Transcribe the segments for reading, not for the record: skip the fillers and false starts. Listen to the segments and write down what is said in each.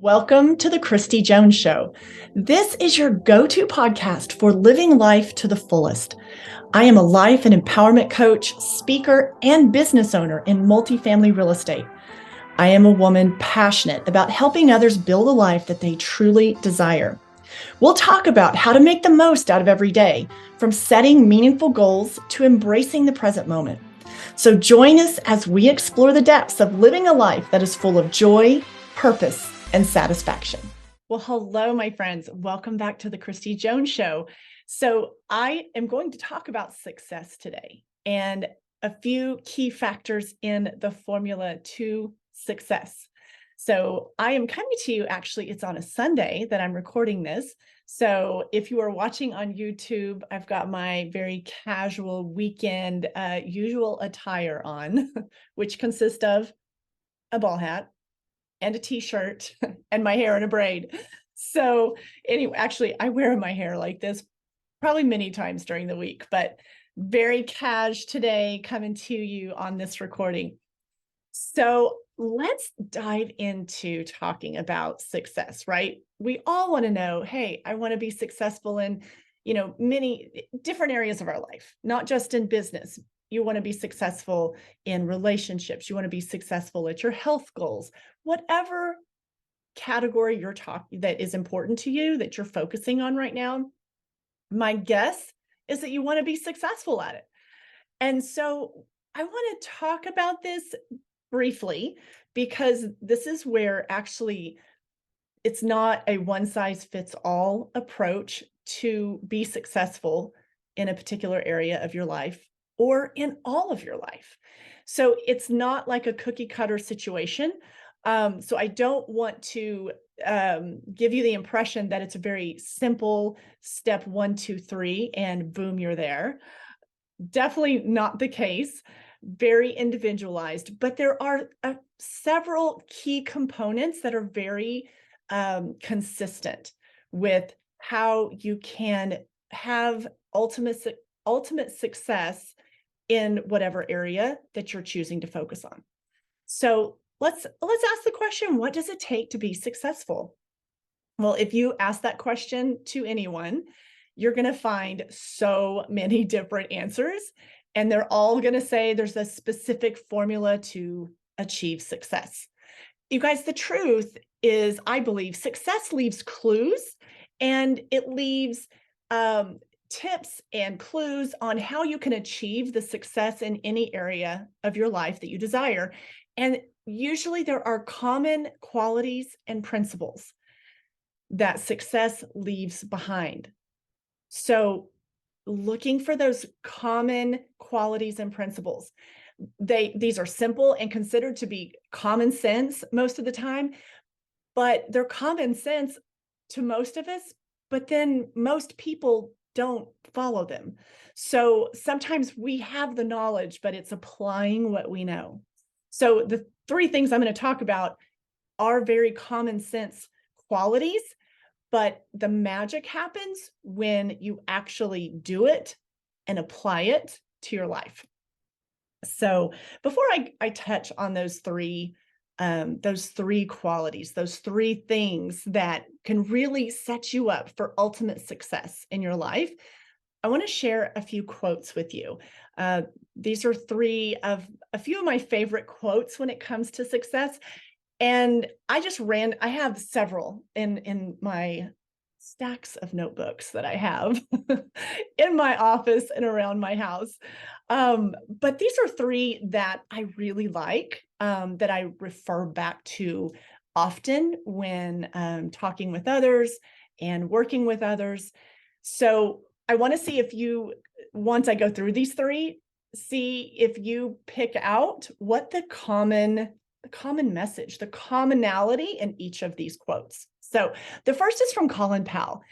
Welcome to the Christy Jones Show. This is your go-to podcast for living life to the fullest. I am a life and empowerment coach, speaker, and business owner in multifamily real estate. I am a woman passionate about helping others build a life that they truly desire. We'll talk about how to make the most out of every day, from setting meaningful goals to embracing the present moment. So join us as we explore the depths of living a life that is full of joy, purpose, and satisfaction. Well, hello, my friends. Welcome back to the Christy Jones Show. So I am going to talk about success today and a few key factors in the formula to success. So I am coming to you, actually, it's on a Sunday that I'm recording this. So if you are watching on YouTube, I've got my very casual weekend usual attire on, which consists of a ball hat and a t-shirt and my hair in a braid. So anyway, actually, I wear my hair like this probably many times during the week, but very cash today coming to you on this recording. So let's dive into talking about success, right? We all want to know, hey, I want to be successful in, many different areas of our life, not just in business. You want to be successful in relationships. You want to be successful at your health goals, whatever category you're talking that is important to you, that you're focusing on right now. My guess is that you want to be successful at it. And so I want to talk about this briefly, because this is where actually it's not a one size fits all approach to be successful in a particular area of your life or in all of your life. So it's not like a cookie cutter situation. So I don't want to give you the impression that it's a very simple step 1, 2, 3, and boom, you're there. Definitely not the case. Very individualized, but there are several key components that are very consistent with how you can have ultimate success in whatever area that you're choosing to focus on. So let's ask the question, what does it take to be successful? Well, if you ask that question to anyone, you're going to find so many different answers, and they're all going to say there's a specific formula to achieve success. You guys, the truth is, I believe success leaves clues, and it leaves tips and clues on how you can achieve the success in any area of your life that you desire. And usually there are common qualities and principles that success leaves behind. So looking for those common qualities and principles. These are simple and considered to be common sense most of the time, but they're common sense to most of us, but then most people don't follow them. So sometimes we have the knowledge, but it's applying what we know. So the three things I'm going to talk about are very common sense qualities, but the magic happens when you actually do it and apply it to your life. So before I touch on those three qualities, those three things that can really set you up for ultimate success in your life, I want to share a few quotes with you. These are a few of my favorite quotes when it comes to success. And I have several in my stacks of notebooks that I have in my office and around my house. But these are three that I really like, that I refer back to often when talking with others and working with others. So I want to see if once I go through these three, see if you pick out what the common message, the commonality in each of these quotes. So the first is from Colin Powell,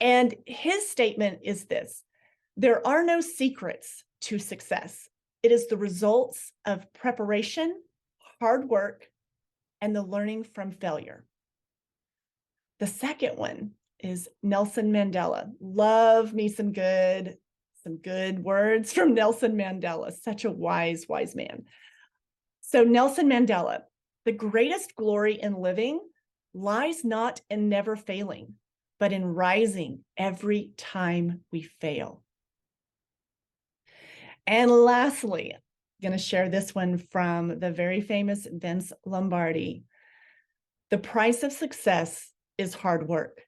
and his statement is this: there are no secrets to success. It is the results of preparation, hard work, and the learning from failure. The second one is Nelson Mandela. Love me some good words from Nelson Mandela. Such a wise man. So Nelson Mandela, the greatest glory in living lies not in never failing, but in rising every time we fail. And lastly, I'm going to share this one from the very famous Vince Lombardi. The price of success is hard work,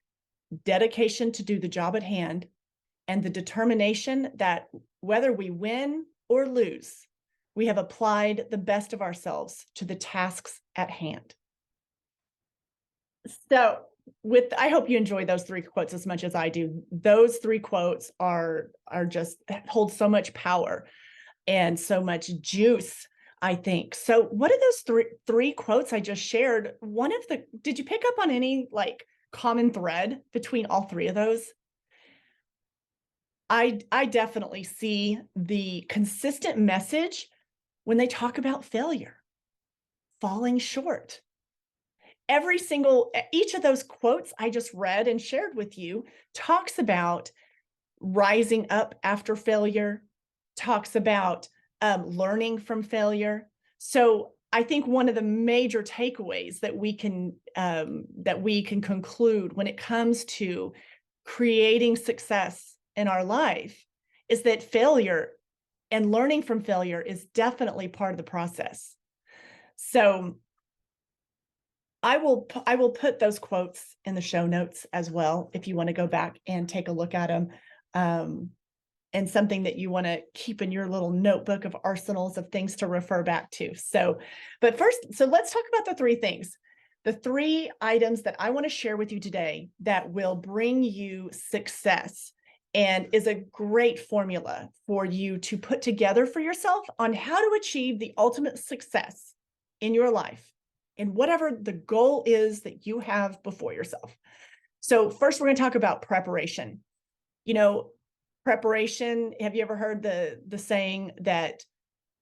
dedication to do the job at hand, and the determination that whether we win or lose, we have applied the best of ourselves to the tasks at hand. So I hope you enjoy those three quotes as much as I do. Those three quotes are just hold so much power and so much juice, I think. So what are those three quotes I just shared? Did you pick up on any like common thread between all three of those? I definitely see the consistent message when they talk about failure, falling short. Each of those quotes I just read and shared with you talks about rising up after failure, talks about learning from failure. So I think one of the major takeaways that we can conclude when it comes to creating success in our life is that failure and learning from failure is definitely part of the process. So I will put those quotes in the show notes as well if you want to go back and take a look at them, and something that you want to keep in your little notebook of arsenals of things to refer back to. So let's talk about the three things. The three items that I want to share with you today that will bring you success and is a great formula for you to put together for yourself on how to achieve the ultimate success in your life and whatever the goal is that you have before yourself. So first, we're going to talk about preparation. Preparation. Have you ever heard the saying that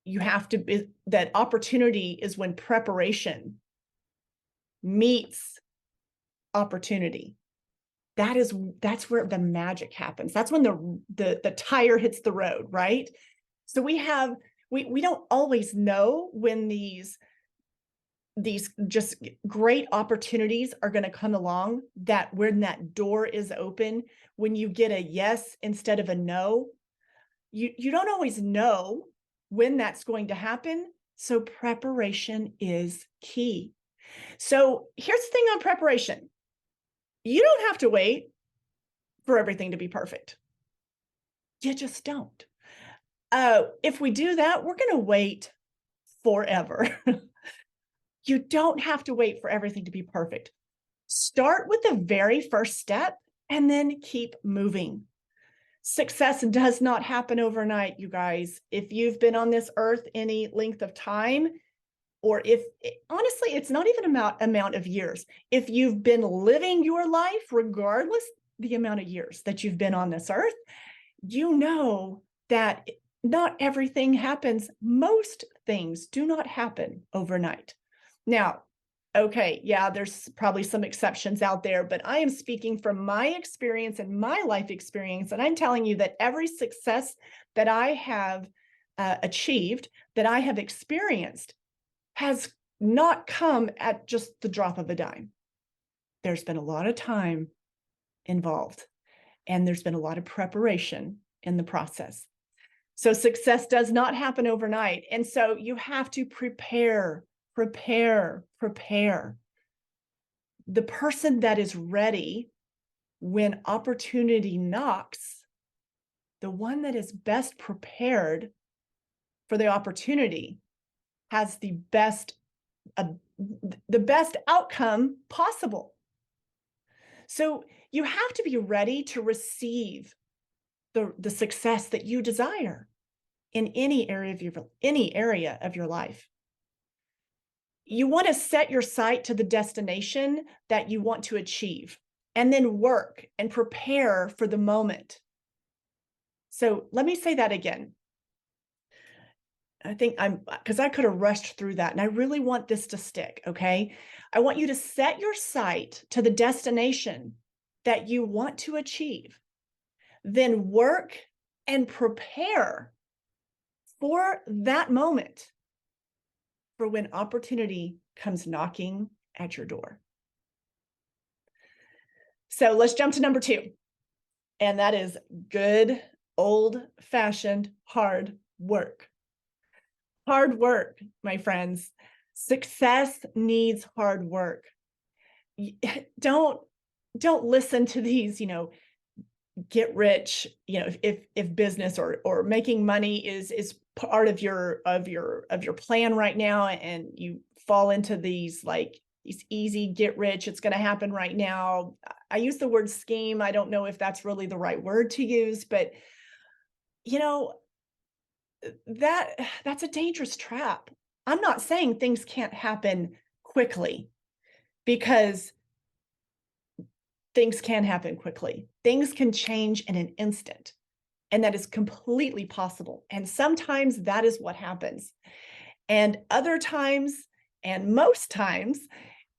that opportunity is when preparation meets opportunity? That's where the magic happens. That's when the tire hits the road, right? So we don't always know when these just great opportunities are going to come along, that when that door is open, when you get a yes instead of a no, you don't always know when that's going to happen. So preparation is key. So here's the thing on preparation. You don't have to wait for everything to be perfect. You just don't. If we do that, we're going to wait forever. You don't have to wait for everything to be perfect. Start with the very first step and then keep moving. Success does not happen overnight, you guys. If you've been on this earth any length of time, or honestly, it's not even amount of years. If you've been living your life, regardless the amount of years that you've been on this earth, you know that not everything happens. Most things do not happen overnight. Now, okay, yeah, there's probably some exceptions out there, but I am speaking from my experience and my life experience, and I'm telling you that every success that I have achieved, that I have experienced, has not come at just the drop of a dime. There's been a lot of time involved, and there's been a lot of preparation in the process. So success does not happen overnight. And so you have to prepare. The person that is ready when opportunity knocks, the one that is best prepared for the opportunity, has the best outcome possible. So you have to be ready to receive the success that you desire in any area of your life. You want to set your sight to the destination that you want to achieve, and then work and prepare for the moment. So let me say that again. Because I could have rushed through that, and I really want this to stick, okay? I want you to set your sight to the destination that you want to achieve, then work and prepare for that moment, for when opportunity comes knocking at your door. So let's jump to number 2. And that is good old-fashioned hard work. Hard work, my friends. Success needs hard work. Don't listen to these, get rich, if business or making money is part of your plan right now, and you fall into these easy get rich, it's going to happen right now. I use the word scheme. I don't know if that's really the right word to use, but that's a dangerous trap. I'm not saying things can't happen quickly, because things can happen quickly. Things can change in an instant, and that is completely possible. And sometimes that is what happens. And other times, and most times,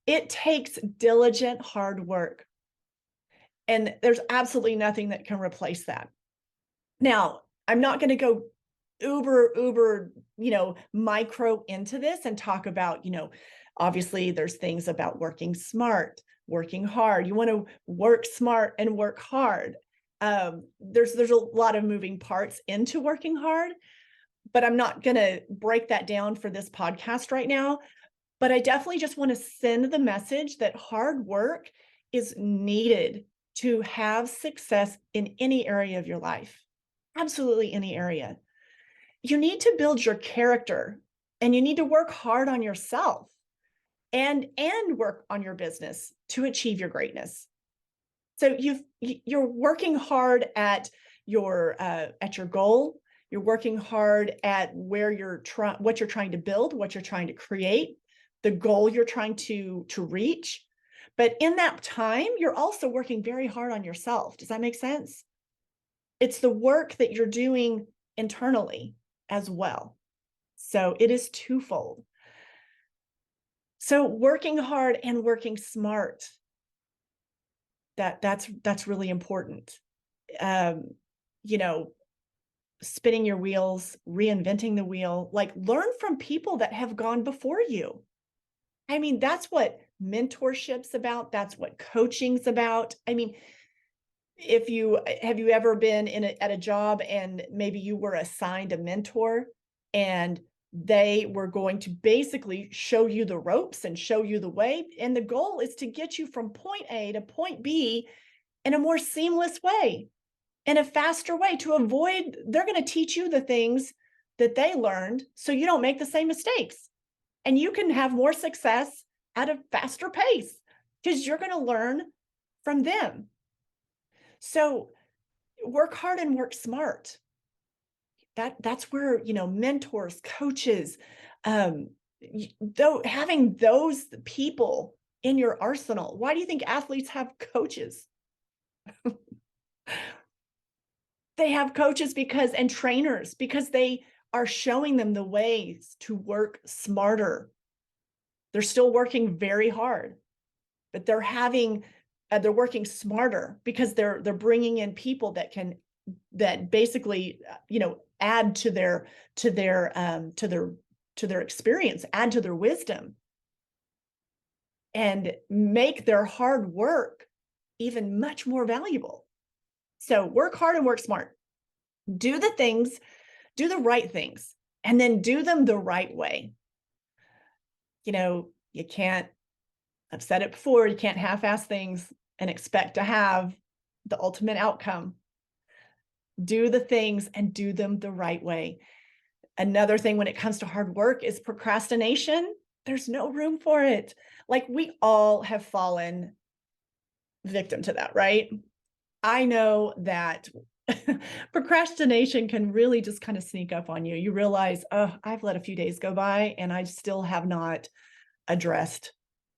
it takes diligent hard work. And there's absolutely nothing that can replace that. Now, I'm not going to go uber, micro into this and talk about, obviously there's things about working smart, working hard. You want to work smart and work hard. There's a lot of moving parts into working hard, but I'm not going to break that down for this podcast right now. But I definitely just want to send the message that hard work is needed to have success in any area of your life. Absolutely any area. You need to build your character, and you need to work hard on yourself and work on your business to achieve your greatness. So you're working hard at your goal. You're working hard at what you're trying to build, what you're trying to create, the goal you're trying to reach. But in that time, you're also working very hard on yourself. Does that make sense? It's the work that you're doing internally as well. So it is twofold. So working hard and working smart, that's really important. Spinning your wheels, reinventing the wheel, learn from people that have gone before you. I mean, that's what mentorship's about. That's what coaching's about. I mean, have you ever been at a job and maybe you were assigned a mentor, and they were going to basically show you the ropes and show you the way, and the goal is to get you from point A to point B in a more seamless way, in a faster way, they're going to teach you the things that they learned so you don't make the same mistakes, and you can have more success at a faster pace because you're going to learn from them. So work hard and work smart. That's where, mentors, coaches, though, having those people in your arsenal. Why do you think athletes have coaches? They have coaches and trainers because they are showing them the ways to work smarter. They're still working very hard, but they're working smarter because they're bringing in people that basically, add to their experience, add to their wisdom, and make their hard work even much more valuable. So work hard and work smart. Do the right things, and then do them the right way. You can't, I've said it before, you can't half-ass things and expect to have the ultimate outcome. Do the things and do them the right way. Another thing when it comes to hard work is procrastination. There's no room for it. We all have fallen victim to that, right? I know that procrastination can really just kind of sneak up on you. You realize, oh, I've let a few days go by and I still have not addressed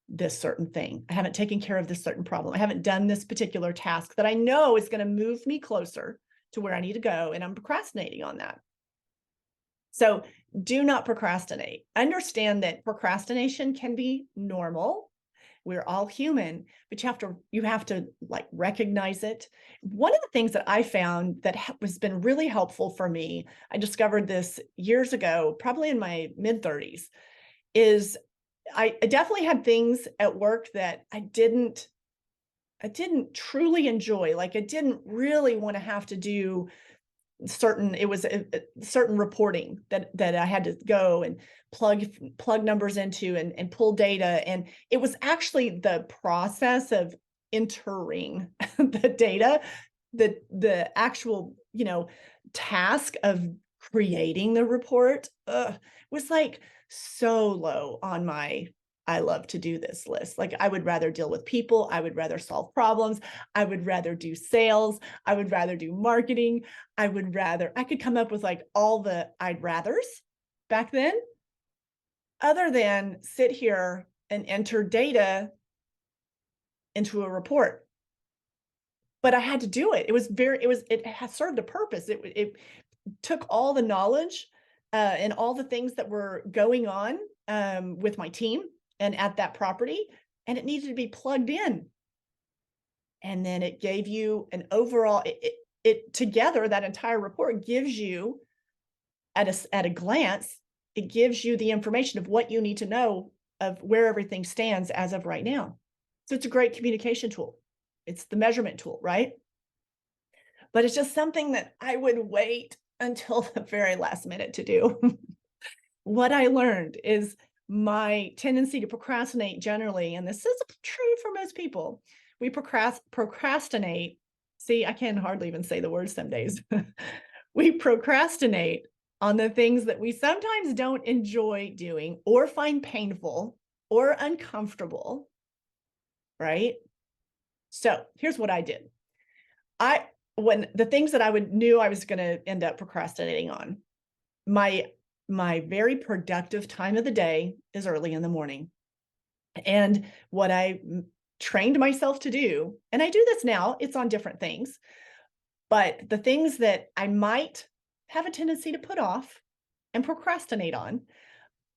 this certain thing. I haven't taken care of this certain problem. I haven't done this particular task that I know is going to move me closer to where I need to go, and I'm procrastinating on that. So do not procrastinate. Understand that procrastination can be normal. We're all human, but you have to recognize it. One of the things that I found that has been really helpful for me, I discovered this years ago, probably in my mid-30s, is I definitely had things at work that I didn't didn't truly enjoy. Like I didn't really want to have to do certain reporting that I had to go and plug numbers into and pull data. And it was actually the process of entering the data, the actual, task of creating the report was like so low on my I love to do this list. Like I would rather deal with people. I would rather solve problems. I would rather do sales. I would rather do marketing. I could come up with like all the I'd rathers back then, other than sit here and enter data into a report. But I had to do it. It has served a purpose. It took all the knowledge and all the things that were going on with my team and at that property, and it needed to be plugged in. And then it gave you an overall, it together, that entire report gives you at a glance, it gives you the information of what you need to know of where everything stands as of right now. So it's a great communication tool. It's the measurement tool, right? But it's just something that I would wait until the very last minute to do. What I learned is my tendency to procrastinate generally, and this is true for most people. We procrastinate. See, I can hardly even say the word some days. We procrastinate on the things that we sometimes don't enjoy doing or find painful or uncomfortable, right? So here's what I did. When the things that knew I was going to end up procrastinating on, my very productive time of the day is early in the morning. And what I trained myself to do, and I do this now, it's on different things, but the things that I might have a tendency to put off and procrastinate on,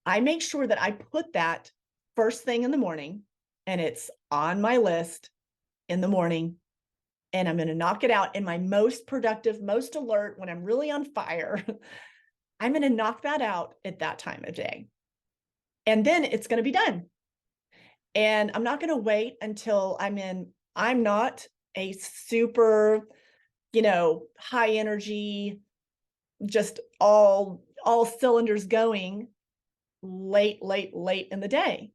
I make sure that I put that first thing in the morning, and it's on my list in the morning, and I'm going to knock it out in my most productive, most alert, when I'm really on fire. I'm going to knock that out at that time of day. And then it's going to be done. And I'm not going to wait until I'm not a super, high energy, just all cylinders going late in the day.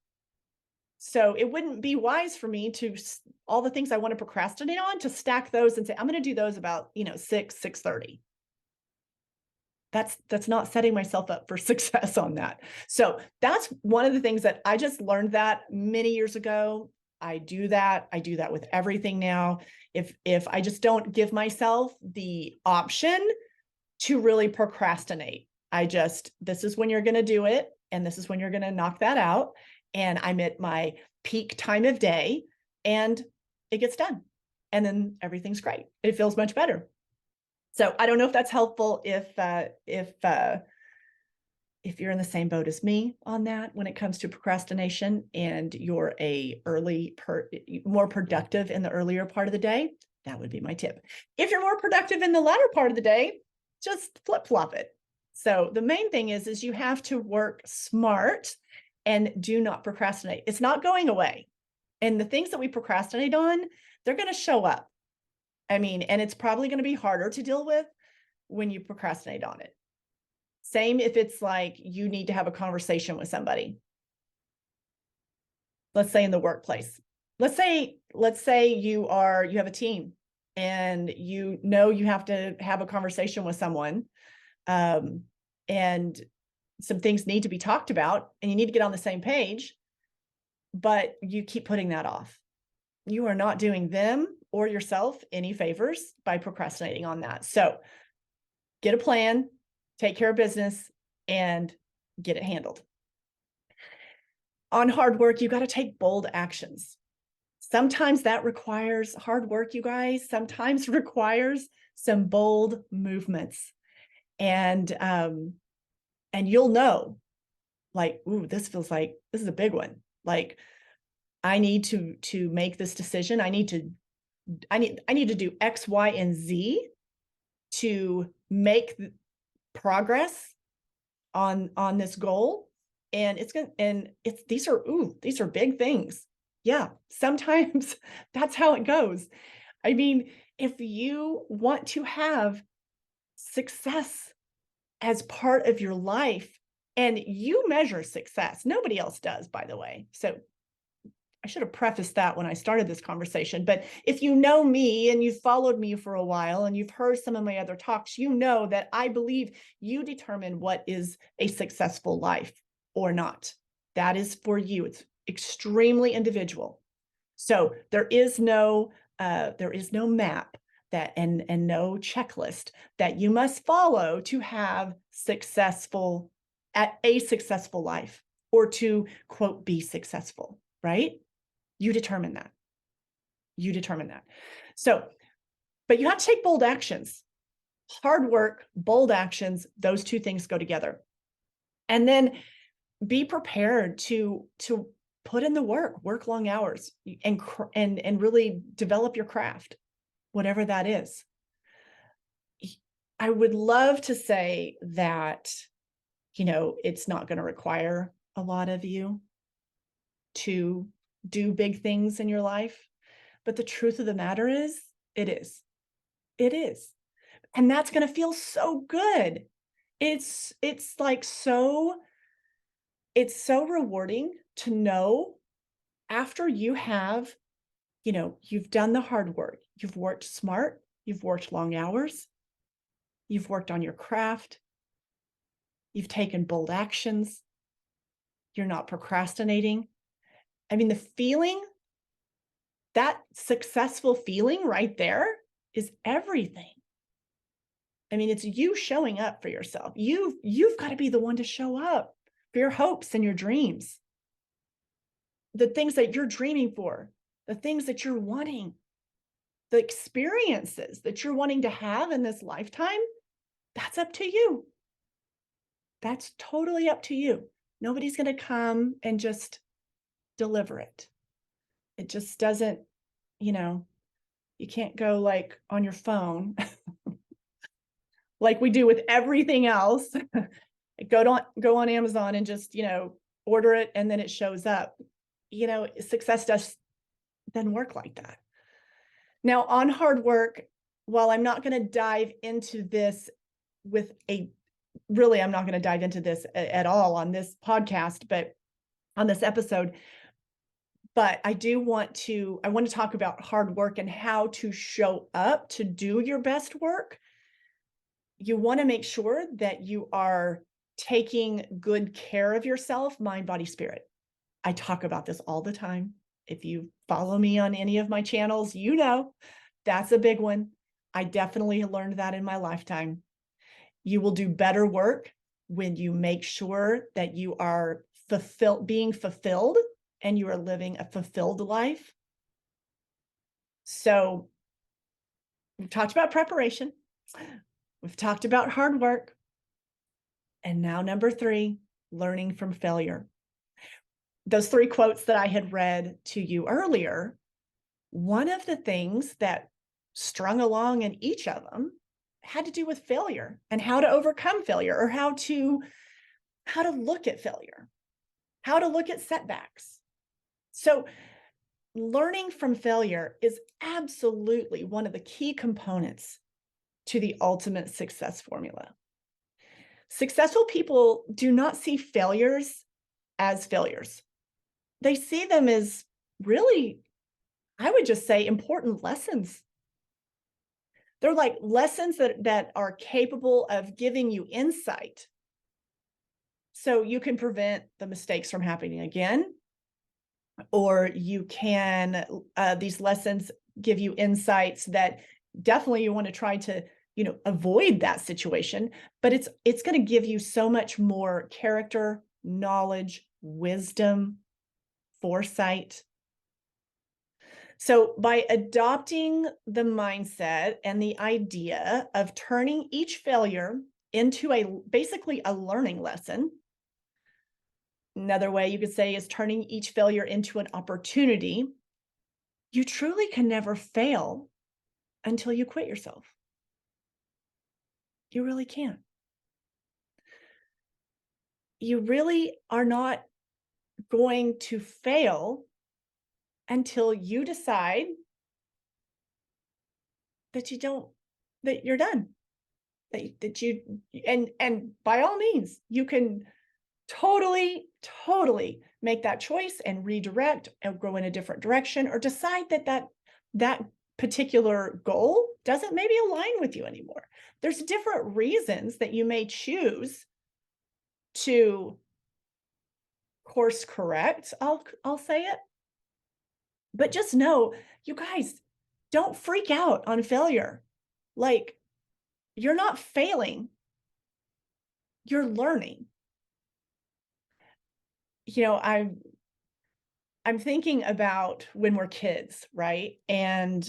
So it wouldn't be wise for me to all the things I want to procrastinate on to stack those and say, I'm going to do those about, 6:30. That's not setting myself up for success on that. So that's one of the things that I just learned that many years ago. I do that with everything now. If I just don't give myself the option to really procrastinate, this is when you're going to do it, and this is when you're going to knock that out. And I'm at my peak time of day, and it gets done. And then everything's great. It feels much better. So I don't know if that's helpful if you're in the same boat as me on that when it comes to procrastination, and you're more productive in the earlier part of the day. That would be my tip. If you're more productive in the latter part of the day, just flip-flop it. So the main thing is you have to work smart and do not procrastinate. It's not going away. And the things that we procrastinate on, they're going to show up. And it's probably going to be harder to deal with when you procrastinate on it. Same if it's like you need to have a conversation with somebody. Let's say in the workplace. Let's say you have a team, and you have to have a conversation with someone, and some things need to be talked about, and you need to get on the same page, but you keep putting that off. You are not doing them or yourself any favors by procrastinating on that. So get a plan, take care of business, and get it handled. On hard work, you got to take bold actions. Sometimes that requires hard work, you guys. Sometimes requires some bold movements. And you'll know, like, ooh, this feels like this is a big one. Like, I need to make this decision. I need to do X, Y, and Z to make progress on this goal. And these are big things. Yeah, sometimes that's how it goes. I mean, if you want to have success as part of your life, and you measure success, nobody else does, by the way. So I should have prefaced that when I started this conversation. But if you know me and you've followed me for a while and you've heard some of my other talks, you know that I believe you determine what is a successful life or not. That is for you. It's extremely individual. So there is no map that and no checklist that you must follow to have a successful life, or to quote be successful, right? You determine that. You determine that. So, but you have to take bold actions. Hard work, bold actions, those two things go together. And then be prepared to put in the work long hours, and really develop your craft, whatever that is. I would love to say that, it's not going to require a lot of you to do big things in your life. But the truth of the matter is, it is. It is. And that's going to feel so good. It's like it's so rewarding to know after you have, you've done the hard work, you've worked smart, you've worked long hours, you've worked on your craft, you've taken bold actions, you're not procrastinating. I mean, the feeling, that successful feeling right there is everything. I mean, it's you showing up for yourself. You've got to be the one to show up for your hopes and your dreams, the things that you're dreaming for, the things that you're wanting, the experiences that you're wanting to have in this lifetime. That's up to you. That's totally up to you. Nobody's going to come and just deliver it. It just doesn't, you can't go like on your phone like we do with everything else. Go on Amazon and just, order it and then it shows up. Success doesn't work like that. Now, on hard work, while I'm not going to dive into this I'm not going to dive into this at all on this podcast, but on this episode, but I want to talk about hard work and how to show up to do your best work. You want to make sure that you are taking good care of yourself, mind, body, spirit. I talk about this all the time. If you follow me on any of my channels, that's a big one. I definitely learned that in my lifetime. You will do better work when you make sure that you are being fulfilled, and you are living a fulfilled life. So we've talked about preparation. We've talked about hard work. And now number 3, learning from failure. Those 3 quotes that I had read to you earlier, one of the things that strung along in each of them had to do with failure and how to overcome failure, or how to look at failure, how to look at setbacks. So learning from failure is absolutely one of the key components to the ultimate success formula. Successful people do not see failures as failures. They see them as really, I would just say, important lessons. They're like lessons that are capable of giving you insight, so you can prevent the mistakes from happening again, or you can, these lessons give you insights that definitely you want to try to, avoid that situation, but it's going to give you so much more character, knowledge, wisdom, foresight. So by adopting the mindset and the idea of turning each failure into basically a learning lesson. Another way you could say is turning each failure into an opportunity. You truly can never fail until you quit yourself. You really can't. You really are not going to fail until you decide that you're done. And by all means, you can totally make that choice and redirect and go in a different direction, or decide that particular goal doesn't maybe align with you anymore. There's different reasons that you may choose to course correct. I'll say it. But just know, you guys, don't freak out on failure. Like, you're not failing, you're learning. I'm thinking about when we're kids, right? And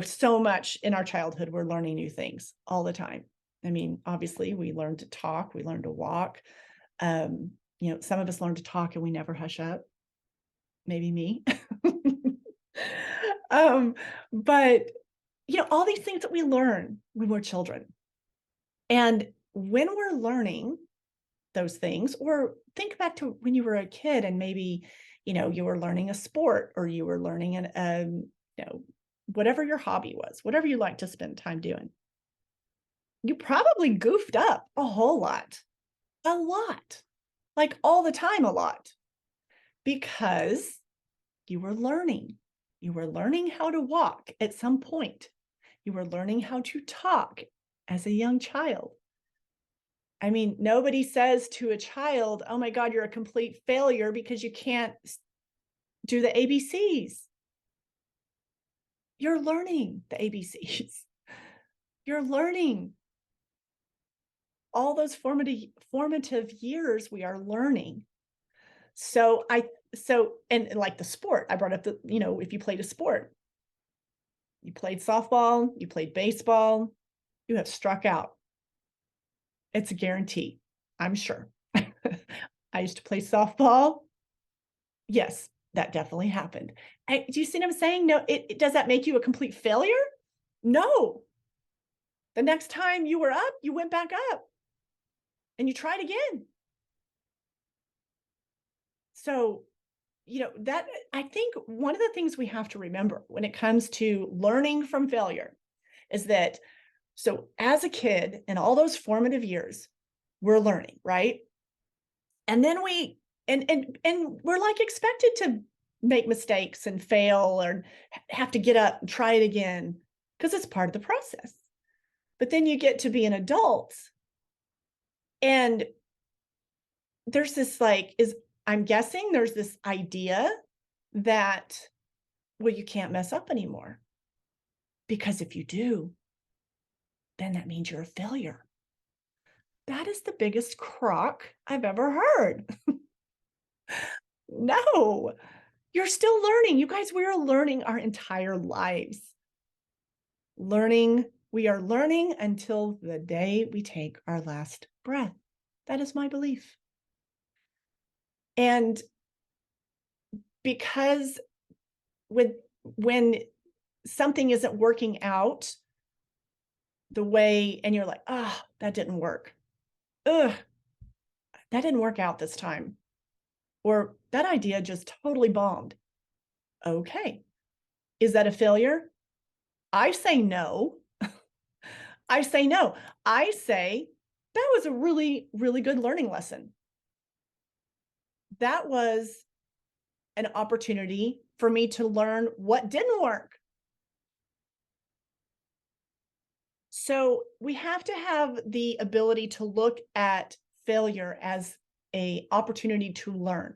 so much in our childhood, we're learning new things all the time. I mean, obviously, we learn to talk, we learn to walk. Some of us learn to talk and we never hush up. Maybe me. But all these things that we learn when we're children. And when we're learning those things, or think back to when you were a kid and maybe, you were learning a sport, or you were learning whatever your hobby was, whatever you like to spend time doing. You probably goofed up a whole lot, like all the time, a lot, because you were learning. You were learning how to walk at some point. You were learning how to talk as a young child. I mean, nobody says to a child, oh my God, you're a complete failure because you can't do the ABCs. You're learning the ABCs. You're learning all those formative years. We are learning. And like the sport, I brought up if you played a sport, you played softball, you played baseball, you have struck out. It's a guarantee, I'm sure. I used to play softball. Yes, that definitely happened. Do you see what I'm saying? No, does that make you a complete failure? No. The next time you were up, you went back up and you tried again. So, that, I think one of the things we have to remember when it comes to learning from failure is that, so as a kid in all those formative years, we're learning, right? And then and we're like expected to make mistakes and fail, or have to get up and try it again, because it's part of the process. But then you get to be an adult, and there's this I'm guessing there's this idea that, well, you can't mess up anymore, because if you do, then that means you're a failure. That is the biggest crock I've ever heard. No, you're still learning. You guys, we are learning our entire lives. We are learning until the day we take our last breath. That is my belief. And because when something isn't working out the way, and you're like, that didn't work. That didn't work out this time. Or that idea just totally bombed. Okay. Is that a failure? I say no. I say no. I say that was a really, really good learning lesson. That was an opportunity for me to learn what didn't work. So we have to have the ability to look at failure as an opportunity to learn.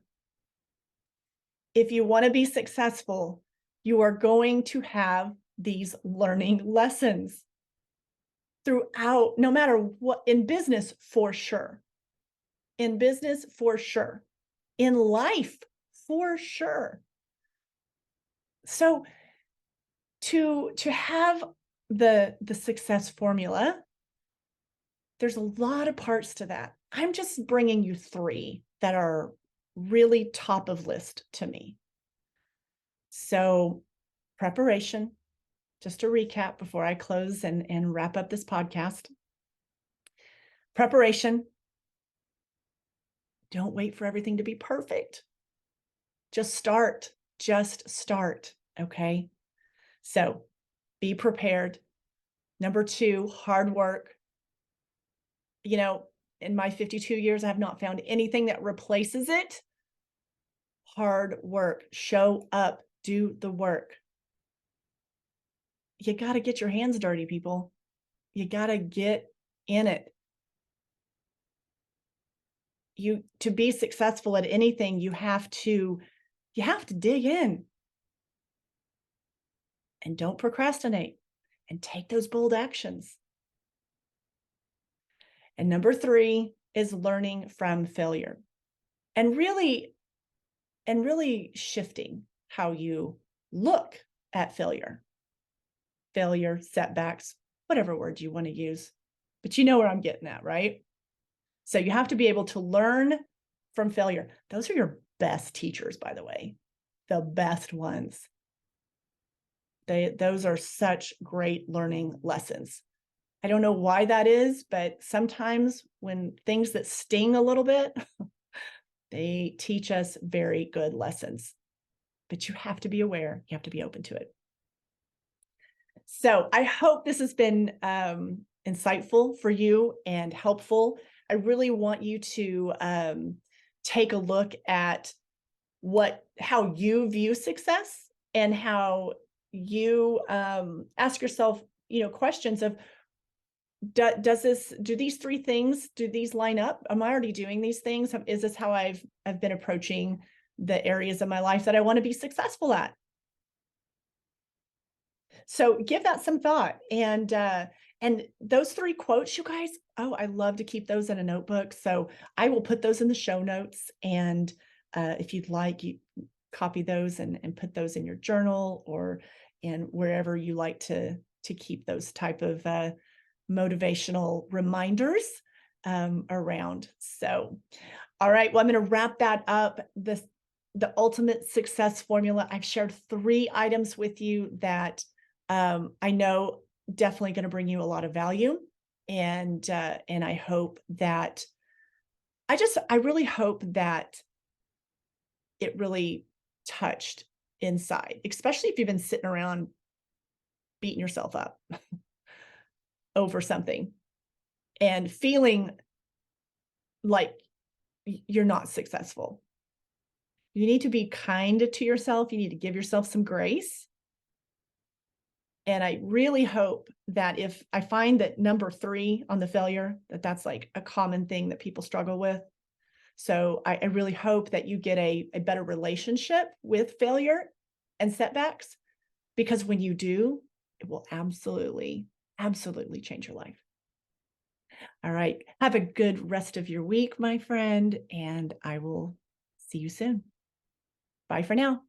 If you want to be successful, you are going to have these learning lessons throughout, no matter what, in business, for sure. In business, for sure. In life, for sure. So to have the success formula, there's a lot of parts to that. I'm just bringing you 3 that are really top of list to me. So preparation, just to recap before I close and wrap up this podcast. Preparation. Don't wait for everything to be perfect. Just start. Just start. Okay. So be prepared. Number 2, hard work. In my 52 years, I have not found anything that replaces it. Hard work. Show up. Do the work. You got to get your hands dirty, people. You got to get in it. To be successful at anything, you have to dig in. And don't procrastinate, and take those bold actions. And number 3 is learning from failure, and really shifting how you look at failure, setbacks, whatever word you want to use. But you know where I'm getting at, right? So you have to be able to learn from failure. Those are your best teachers, by the way, the best ones. Those are such great learning lessons. I don't know why that is, but sometimes when things that sting a little bit, they teach us very good lessons. But you have to be aware. You have to be open to it. So I hope this has been insightful for you and helpful. I really want you to take a look at how you view success, and how you ask yourself, questions of, do these 3 things, do these line up? Am I already doing these things? Is this how I've been approaching the areas of my life that I want to be successful at? So give that some thought. And those 3 quotes, you guys, I love to keep those in a notebook. So I will put those in the show notes. And if you'd like, you copy those and put those in your journal, or in wherever you like to keep those type of motivational reminders around. So, all right. Well, I'm going to wrap that up. The ultimate success formula. I've shared 3 items with you that I know definitely going to bring you a lot of value. And I hope that I really hope that it really touched inside, especially if you've been sitting around beating yourself up over something and feeling like you're not successful. You need to be kind to yourself. You need to give yourself some grace. And I really hope that if I find that number 3 on the failure, that's like a common thing that people struggle with. So I really hope that you get a better relationship with failure and setbacks, because when you do, it will absolutely, absolutely change your life. All right. Have a good rest of your week, my friend, and I will see you soon. Bye for now.